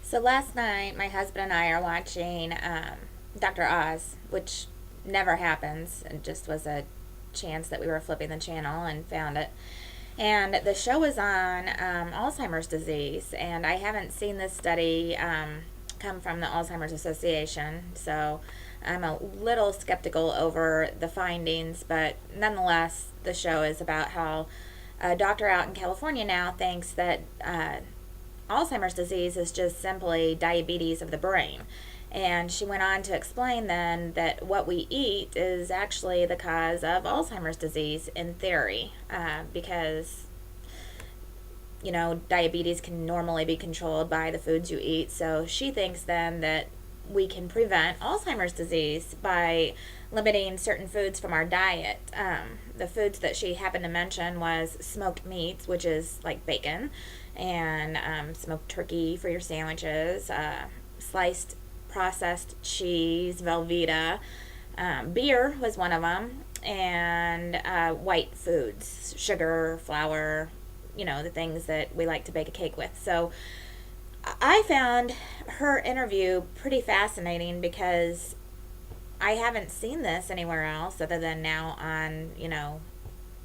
So last night, my husband and I are watching Dr. Oz, which never happens. It just was a chance that we were flipping the channel and found it. And the show was on Alzheimer's disease, and I haven't seen this study come from the Alzheimer's Association, so I'm a little skeptical over the findings, but nonetheless, the show is about how a doctor out in California now thinks that Alzheimer's disease is just simply diabetes of the brain. And she went on to explain then that what we eat is actually the cause of Alzheimer's disease in theory, because diabetes can normally be controlled by the foods you eat. So she thinks then that we can prevent Alzheimer's disease by limiting certain foods from our diet. The foods that she happened to mention was smoked meats, which is like bacon, and smoked turkey for your sandwiches, sliced processed cheese, Velveeta, beer was one of them, and white foods, sugar, flour, the things that we like to bake a cake with. So I found her interview pretty fascinating because I haven't seen this anywhere else other than now on,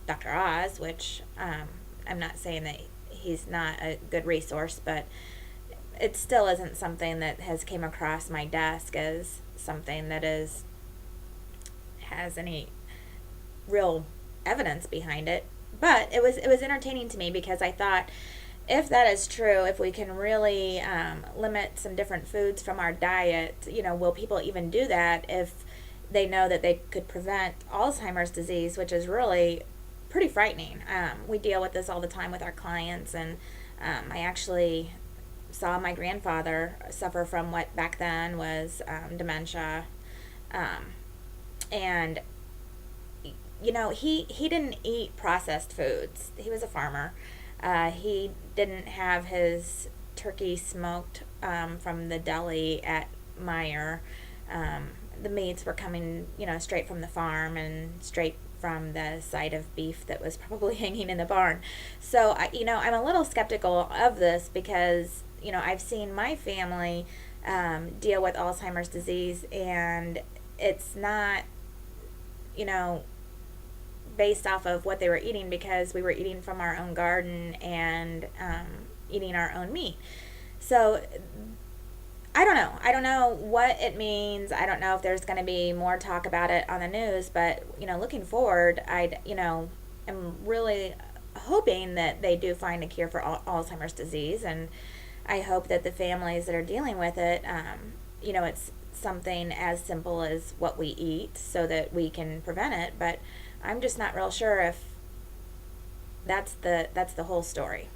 Dr. Oz, which I'm not saying that he's not a good resource, but it still isn't something that has came across my desk as something that has any real evidence behind it. But it was entertaining to me because I thought, if that is true, if we can really limit some different foods from our diet, will people even do that if they know that they could prevent Alzheimer's disease, which is really pretty frightening. We deal with this all the time with our clients, and I actually saw my grandfather suffer from what back then was dementia, and he didn't eat processed foods. He was a farmer. He didn't have his turkey smoked from the deli at Meyer. The meats were coming, straight from the farm and straight from the side of beef that was probably hanging in the barn. So, I'm a little skeptical of this because, I've seen my family deal with Alzheimer's disease, and it's not, based off of what they were eating, because we were eating from our own garden and eating our own meat. So I don't know. I don't know what it means. I don't know if there's going to be more talk about it on the news, but looking forward, am really hoping that they do find a cure for Alzheimer's disease, and I hope that the families that are dealing with it, it's something as simple as what we eat so that we can prevent it. But I'm just not real sure if that's the whole story.